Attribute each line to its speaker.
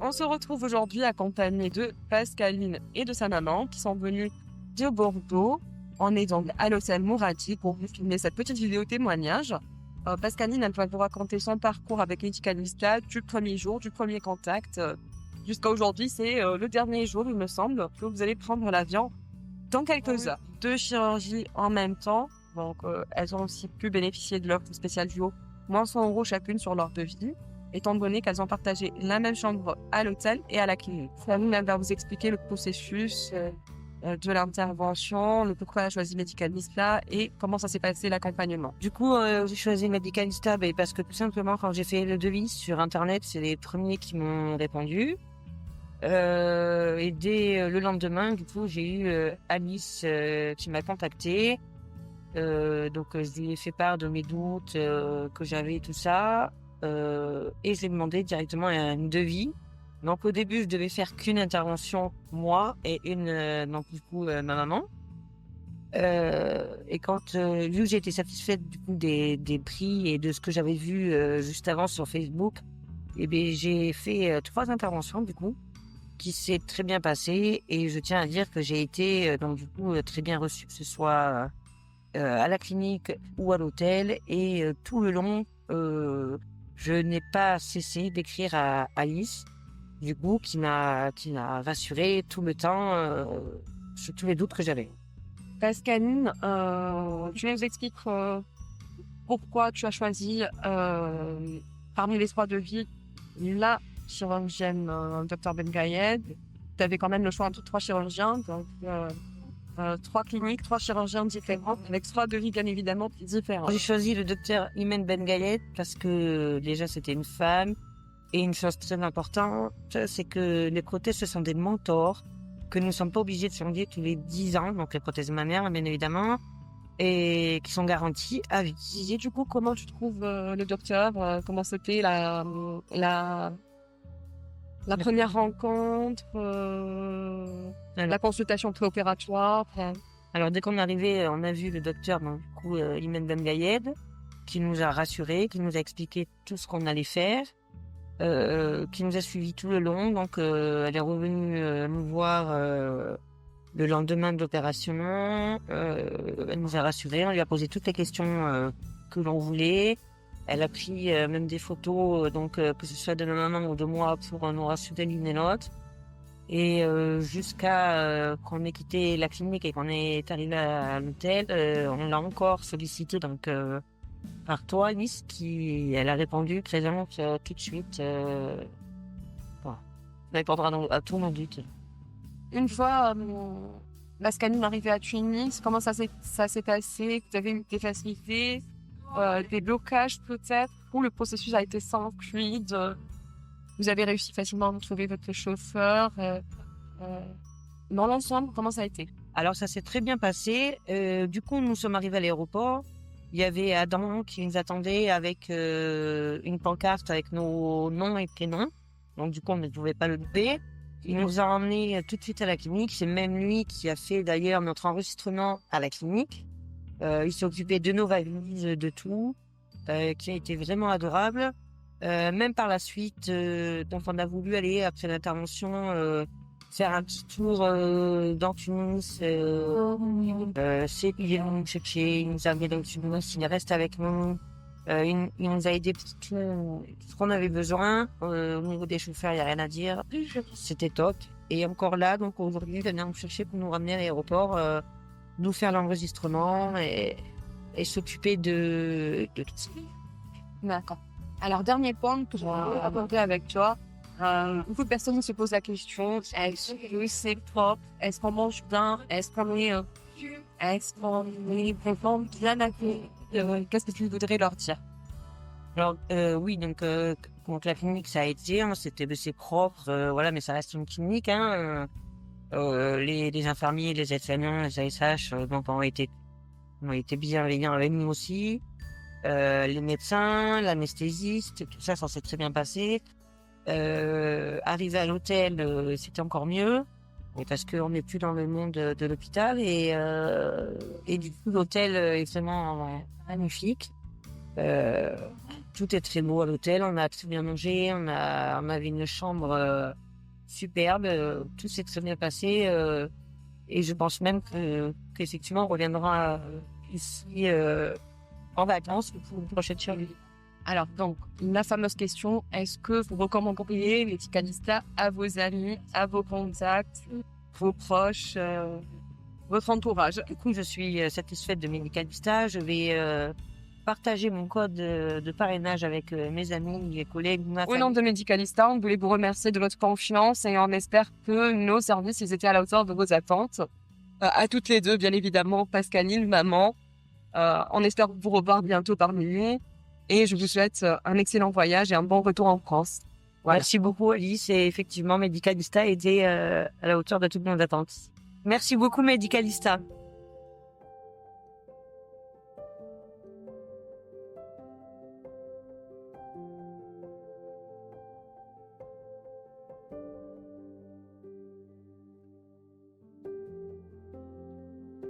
Speaker 1: On se retrouve aujourd'hui accompagnés de Pascaline et de sa maman qui sont venues de Bordeaux. On est donc à l'hôtel Mourati pour vous filmer cette petite vidéo témoignage. Pascaline, elle va vous raconter son parcours avec Medicalista du premier jour, du premier contact jusqu'à aujourd'hui. C'est le dernier jour, il me semble, que vous allez prendre l'avion dans quelques heures. 2 chirurgies en même temps. Donc, elles ont aussi pu bénéficier de l'offre spéciale duo, moins 100 € chacune sur leur devis, étant donné qu'elles ont partagé la même chambre à l'hôtel et à la clinique. Fanny va vous expliquer le processus de l'intervention, le pourquoi elle a choisi Medicalista et comment ça s'est passé l'accompagnement.
Speaker 2: Du coup, j'ai choisi Medicalista parce que tout simplement, quand j'ai fait le devis sur Internet, c'est les premiers qui m'ont répondu. Et dès le lendemain, du coup, j'ai eu Alice qui m'a contactée. Donc, je lui ai fait part de mes doutes que j'avais, tout ça. Et je lui ai demandé directement un devis. Donc, au début, je devais faire qu'une intervention, moi, et donc, du coup, ma maman. Et quand vu que j'ai été satisfaite du coup des prix et de ce que j'avais vu juste avant sur Facebook, et bien j'ai fait 3 interventions du coup qui s'est très bien passé, et je tiens à dire que j'ai été donc du coup très bien reçue, que ce soit à la clinique ou à l'hôtel, et tout le long je n'ai pas cessé d'écrire à Alice du coup qui m'a rassurée tout le temps sur tous les doutes que j'avais.
Speaker 1: Pascaline, tu nous expliques pourquoi tu as choisi parmi les 3 devis la chirurgienne Dr Ben Gayed. Tu avais quand même le choix entre 3 chirurgiens, donc 3 cliniques, 3 chirurgiens différents, avec 3 devis bien évidemment différents.
Speaker 2: J'ai choisi le docteur Imen Ben Gayed parce que déjà c'était une femme, et une chose très importante, c'est que les prothèses ce sont des mentors, que nous ne sommes pas obligés de changer tous les 10 ans, donc les prothèses mammaires bien évidemment, et qui sont garanties à vie.
Speaker 1: Et du coup, comment tu trouves le docteur, comment c'était la première rencontre, la consultation préopératoire?
Speaker 2: Alors dès qu'on est arrivé, on a vu le docteur, donc du coup Imen Ben Gayed, qui nous a rassurés, qui nous a expliqué tout ce qu'on allait faire, qui nous a suivis tout le long. Donc elle est revenue nous voir le lendemain de l'opération. Elle nous a rassurés, on lui a posé toutes les questions que l'on voulait. Elle a pris même des photos, donc que ce soit de ma maman ou de moi, pour nous rassurer l'une et l'autre. Et jusqu'à qu'on ait quitté la clinique et qu'on est arrivé à l'hôtel, on l'a encore sollicité donc par toi, Alice, elle a répondu présente tout de suite. Voilà. Elle répondra à tous nos doutes.
Speaker 1: Une fois Pascaline arrivée à Tunis, comment ça s'est passé? Vous avez eu des facilités, des blocages peut-être, ou le processus a été sans fluide? Vous avez réussi facilement à trouver votre chauffeur? Dans l'ensemble, comment ça a été?
Speaker 2: Alors ça s'est très bien passé. Du coup, nous sommes arrivés à l'aéroport. Il y avait Adam qui nous attendait avec une pancarte avec nos noms et prénoms. Donc du coup, on ne pouvait pas le louper. Il nous a emmenés tout de suite à la clinique. C'est même lui qui a fait d'ailleurs notre enregistrement à la clinique. Il s'est occupé de nos valises, de tout, qui a été vraiment adorable. Même par la suite, donc on a voulu aller après l'intervention faire un petit tour dans Tunis. C'est il est venu nous chercher, il nous a amené dans Tunis, il reste avec nous. Il nous a aidé pour tout ce qu'on avait besoin. Au niveau des chauffeurs, il n'y a rien à dire. C'était top. Et encore là, donc aujourd'hui, il vient nous chercher pour nous ramener à l'aéroport, nous faire l'enregistrement et s'occuper de tout ça.
Speaker 1: D'accord. Alors, dernier point que je vais aborder avec toi. Beaucoup de personnes se posent la question, est-ce que c'est propre? Est-ce qu'on mange bien? Est-ce qu'on est vraiment bien accueilli? Qu'est-ce que tu voudrais leur dire?
Speaker 2: Alors oui, donc la clinique ça a été, hein, c'est propre, voilà, mais ça reste une clinique, hein. Les infirmiers, les aides-soignants, les ASH, donc ont été bienveillants avec nous aussi. Les médecins, l'anesthésiste, tout ça s'est très bien passé. Arrivé à l'hôtel, c'était encore mieux, parce qu'on n'est plus dans le monde de l'hôpital, et du coup l'hôtel est vraiment magnifique. Tout est très beau à l'hôtel. On a très bien mangé. On avait une chambre superbe. Tout s'est très bien passé. Et je pense même qu'effectivement, on reviendra ici en vacances pour une prochaine survie.
Speaker 1: Alors, donc, la fameuse question, est-ce que vous recommanderiez Medicalista à vos amis, à vos contacts, vos proches, votre entourage?
Speaker 2: Du coup, je suis satisfaite de Medicalista. Je vais partager mon code de parrainage avec mes amis, mes collègues, ma
Speaker 1: Au nom
Speaker 2: famille.
Speaker 1: de Medicalista, on voulait vous remercier de votre confiance et on espère que nos services ils étaient à la hauteur de vos attentes. À toutes les deux, bien évidemment, Pascaline, maman. On espère vous revoir bientôt parmi nous. Et je vous souhaite un excellent voyage et un bon retour en France. Voilà.
Speaker 2: Merci beaucoup, Alice. Et effectivement, Medicalista a été à la hauteur de toutes nos attentes. Merci beaucoup, Medicalista.